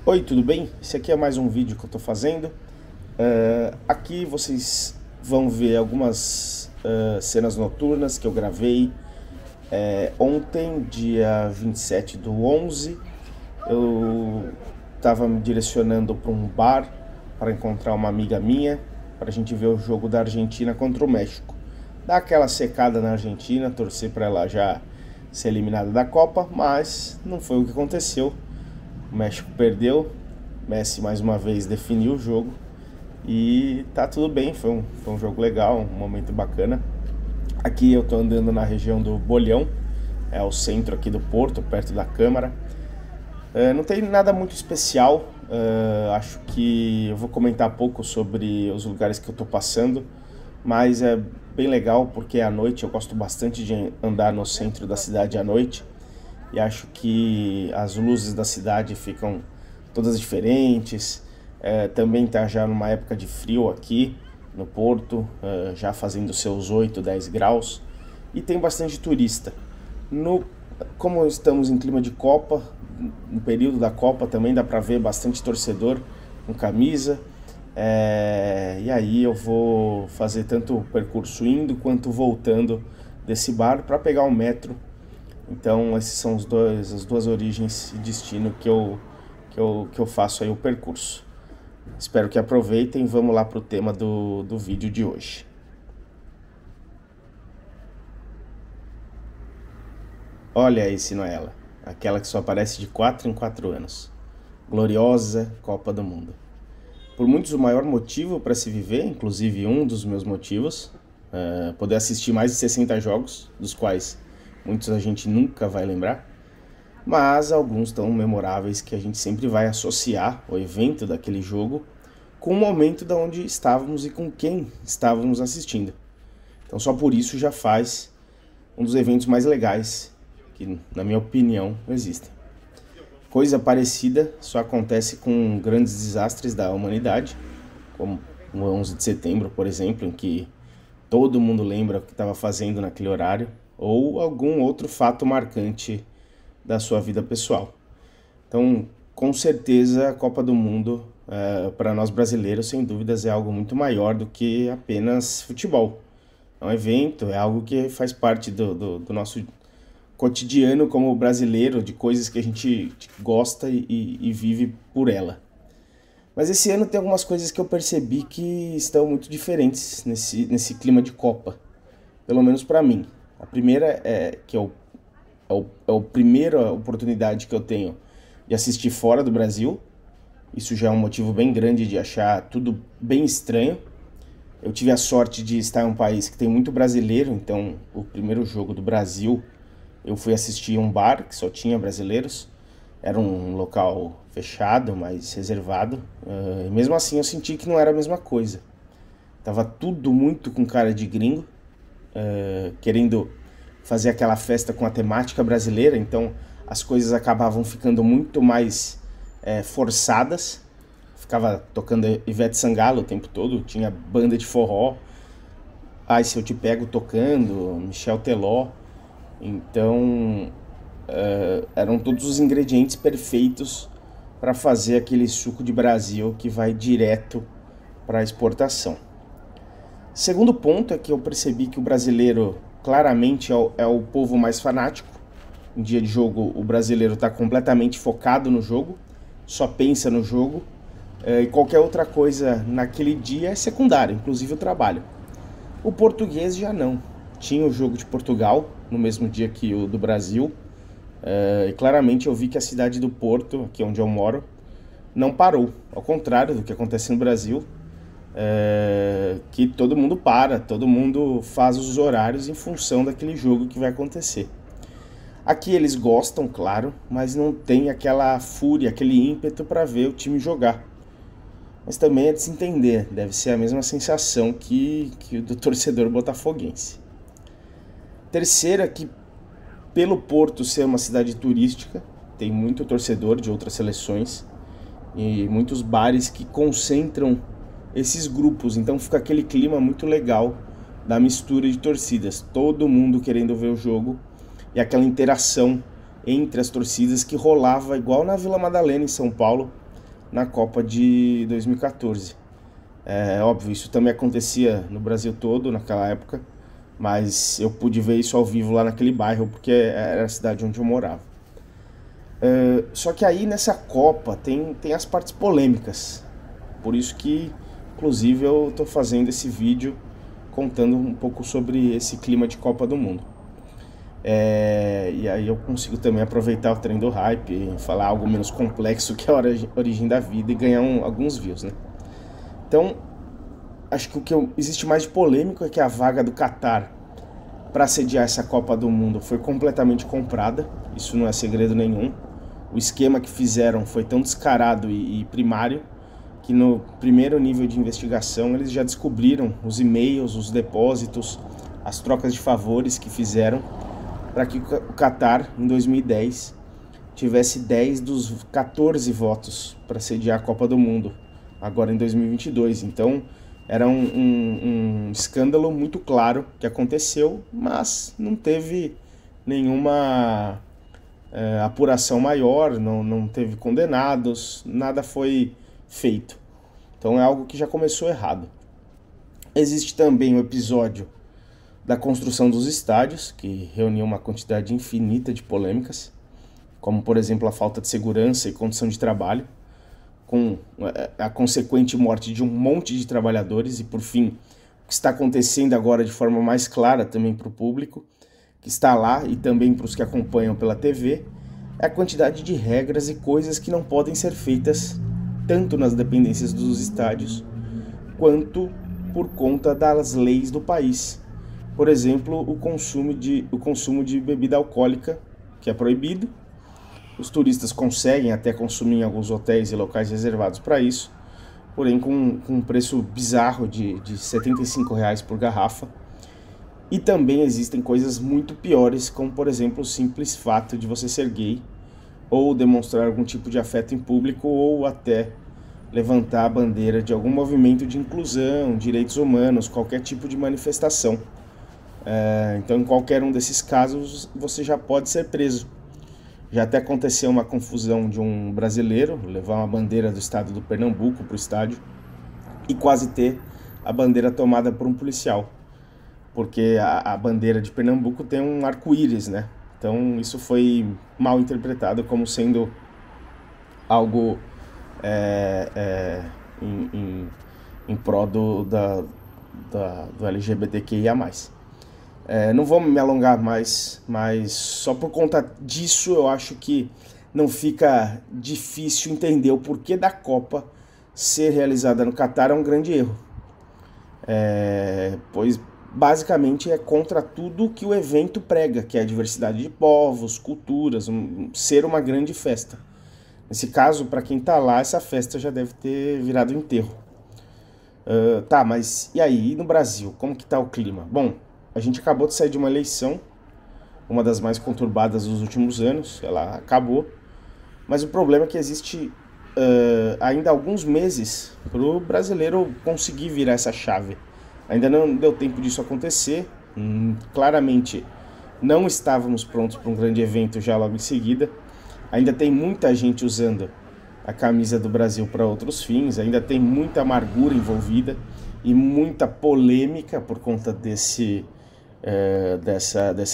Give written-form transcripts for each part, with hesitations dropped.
Oi, tudo bem? Esse aqui é mais um vídeo que eu tô fazendo. Aqui vocês vão ver algumas cenas noturnas que eu gravei ontem, dia 27/11. Eu estava me direcionando para um bar para encontrar uma amiga minha, para a gente ver o jogo da Argentina contra o México. Dar aquela secada na Argentina, torcer para ela já ser eliminada da Copa, mas não foi o que aconteceu. O México perdeu, Messi mais uma vez definiu o jogo e tá tudo bem, foi um jogo legal, um momento bacana. Aqui eu tô andando na região do Bolhão, é o centro aqui do Porto, perto da Câmara. Não tem nada muito especial, acho que eu vou comentar pouco sobre os lugares que eu tô passando, mas é bem legal porque à noite eu gosto bastante de andar no centro da cidade à noite. E acho que as luzes da cidade ficam todas diferentes. Também está já numa época de frio aqui no Porto, já fazendo seus 8, 10 graus. E tem bastante turista. Como estamos em clima de Copa, no período da Copa também dá para ver bastante torcedor com camisa. E aí eu vou fazer tanto o percurso indo quanto voltando desse bar para pegar o metro. Então esses são as duas origens e destino que eu faço aí o percurso. Espero que aproveitem. Vamos lá para o tema do vídeo de hoje. Olha aí, Sinuela, aquela que só aparece de 4 em 4 anos. Gloriosa Copa do Mundo. Por muitos o maior motivo para se viver, inclusive um dos meus motivos, poder assistir mais de 60 jogos, dos quais muitos a gente nunca vai lembrar, mas alguns tão memoráveis que a gente sempre vai associar o evento daquele jogo com o momento de onde estávamos e com quem estávamos assistindo. Então só por isso já faz um dos eventos mais legais que, na minha opinião, existem. Coisa parecida só acontece com grandes desastres da humanidade, como o 11 de setembro, por exemplo, em que todo mundo lembra o que estava fazendo naquele horário, ou algum outro fato marcante da sua vida pessoal. Então, com certeza, a Copa do Mundo, para nós brasileiros, sem dúvidas, é algo muito maior do que apenas futebol. É um evento, é algo que faz parte do nosso cotidiano como brasileiro, de coisas que a gente gosta e vive por ela. Mas esse ano tem algumas coisas que eu percebi que estão muito diferentes nesse clima de Copa, pelo menos para mim. A primeira é que é a primeira oportunidade que eu tenho de assistir fora do Brasil. Isso já é um motivo bem grande de achar tudo bem estranho. Eu tive a sorte de estar em um país que tem muito brasileiro, então o primeiro jogo do Brasil eu fui assistir em um bar que só tinha brasileiros. Era um local fechado, mas reservado. E mesmo assim eu senti que não era a mesma coisa. Tava tudo muito com cara de gringo. Querendo fazer aquela festa com a temática brasileira, então as coisas acabavam ficando muito mais forçadas. Ficava tocando Ivete Sangalo o tempo todo, tinha banda de forró, Ai Se Eu Te Pego tocando, Michel Teló. Então eram todos os ingredientes perfeitos para fazer aquele suco de Brasil que vai direto para a exportação. Segundo ponto é que eu percebi que o brasileiro claramente é o povo mais fanático. Em dia de jogo o brasileiro está completamente focado no jogo, só pensa no jogo, e qualquer outra coisa naquele dia é secundário, inclusive o trabalho. O português já não. Tinha o jogo de Portugal no mesmo dia que o do Brasil, e claramente eu vi que a cidade do Porto, aqui onde eu moro, não parou, ao contrário do que acontece no Brasil. Que todo mundo para, todo mundo faz os horários em função daquele jogo que vai acontecer. Aqui eles gostam, claro, mas não tem aquela fúria, aquele ímpeto para ver o time jogar. Mas também é de se entender, deve ser a mesma sensação que o do torcedor botafoguense. Terceira, que pelo Porto ser uma cidade turística, tem muito torcedor de outras seleções e muitos bares que concentram esses grupos, então fica aquele clima muito legal da mistura de torcidas, todo mundo querendo ver o jogo e aquela interação entre as torcidas que rolava igual na Vila Madalena em São Paulo, na Copa de 2014. É óbvio, isso também acontecia no Brasil todo naquela época, mas eu pude ver isso ao vivo lá naquele bairro, porque era a cidade onde eu morava. Só que aí nessa Copa tem as partes polêmicas, por isso que inclusive eu tô fazendo esse vídeo contando um pouco sobre esse clima de Copa do Mundo. E aí eu consigo também aproveitar o trem do hype, falar algo menos complexo que a origem da vida e ganhar alguns views, né? Então, acho que existe mais de polêmico é que a vaga do Catar para sediar essa Copa do Mundo foi completamente comprada, isso não é segredo nenhum. O esquema que fizeram foi tão descarado e primário que no primeiro nível de investigação eles já descobriram os e-mails, os depósitos, as trocas de favores que fizeram para que o Catar, em 2010, tivesse 10 dos 14 votos para sediar a Copa do Mundo, agora em 2022. Então, era um escândalo muito claro que aconteceu, mas não teve nenhuma apuração maior, não teve condenados, nada foi feito. Então é algo que já começou errado. Existe também o episódio da construção dos estádios, que reuniu uma quantidade infinita de polêmicas, como por exemplo a falta de segurança e condição de trabalho, com a consequente morte de um monte de trabalhadores, e por fim, o que está acontecendo agora de forma mais clara também para o público, que está lá e também para os que acompanham pela TV, é a quantidade de regras e coisas que não podem ser feitas tanto nas dependências dos estádios, quanto por conta das leis do país. Por exemplo, o consumo de bebida alcoólica, que é proibido. Os turistas conseguem até consumir em alguns hotéis e locais reservados para isso, porém com um preço bizarro de R$ 75 por garrafa. E também existem coisas muito piores, como por exemplo o simples fato de você ser gay, ou demonstrar algum tipo de afeto em público, ou até levantar a bandeira de algum movimento de inclusão, direitos humanos, qualquer tipo de manifestação. Então, em qualquer um desses casos, você já pode ser preso. Já até aconteceu uma confusão de um brasileiro levar uma bandeira do estado do Pernambuco para o estádio e quase ter a bandeira tomada por um policial, porque a bandeira de Pernambuco tem um arco-íris, né? Então isso foi mal interpretado como sendo algo em prol do LGBTQIA+. Não vou me alongar mais, mas só por conta disso eu acho que não fica difícil entender o porquê da Copa ser realizada no Catar é um grande erro. Pois basicamente é contra tudo que o evento prega, que é a diversidade de povos, culturas, ser uma grande festa. Nesse caso, para quem tá lá, essa festa já deve ter virado enterro. Tá, mas e aí? E no Brasil? Como que tá o clima? Bom, a gente acabou de sair de uma eleição, uma das mais conturbadas dos últimos anos, ela acabou, mas o problema é que existe ainda alguns meses para o brasileiro conseguir virar essa chave. Ainda não deu tempo disso acontecer, claramente não estávamos prontos para um grande evento já logo em seguida. Ainda tem muita gente usando a camisa do Brasil para outros fins, ainda tem muita amargura envolvida e muita polêmica por conta dessa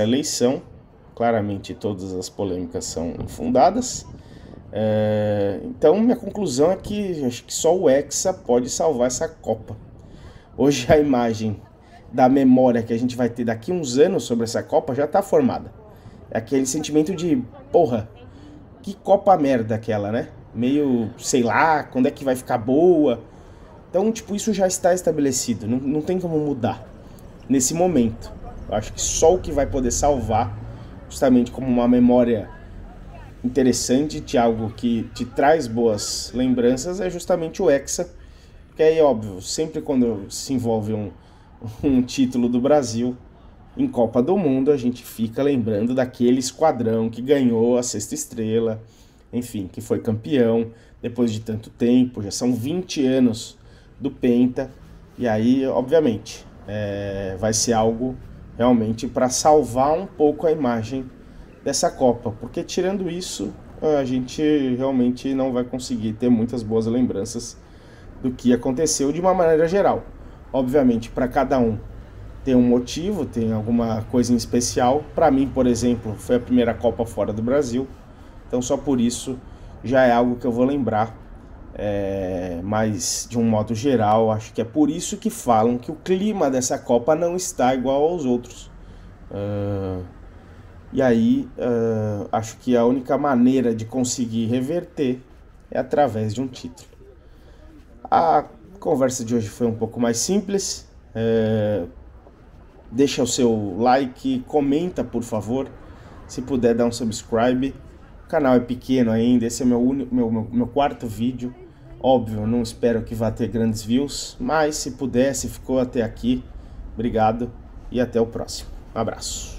eleição. Claramente todas as polêmicas são infundadas. Então minha conclusão é que acho que só o Hexa pode salvar essa Copa. Hoje a imagem da memória que a gente vai ter daqui a uns anos sobre essa Copa já está formada. É aquele sentimento de, porra, que Copa merda aquela, né? Meio, sei lá, quando é que vai ficar boa. Então, tipo, isso já está estabelecido, não tem como mudar nesse momento. Eu acho que só o que vai poder salvar, justamente como uma memória interessante de algo que te traz boas lembranças, é justamente o Hexa. Que aí, óbvio, sempre quando se envolve um título do Brasil em Copa do Mundo, a gente fica lembrando daquele esquadrão que ganhou a 6ª estrela, enfim, que foi campeão depois de tanto tempo, já são 20 anos do Penta, e aí, obviamente, vai ser algo realmente para salvar um pouco a imagem dessa Copa, porque tirando isso, a gente realmente não vai conseguir ter muitas boas lembranças do que aconteceu de uma maneira geral. Obviamente, para cada um tem um motivo, tem alguma coisa em especial. Para mim, por exemplo, foi a primeira Copa fora do Brasil, então só por isso já é algo que eu vou lembrar. Mas de um modo geral, acho que é por isso que falam que o clima dessa Copa não está igual aos outros. E aí, acho que a única maneira de conseguir reverter é através de um título. A conversa de hoje foi um pouco mais simples. Deixa o seu like, comenta por favor. Se puder, dá um subscribe. O canal é pequeno ainda, esse é meu quarto vídeo. Óbvio, não espero que vá ter grandes views, mas se puder, se ficou até aqui, obrigado e até o próximo. Um abraço.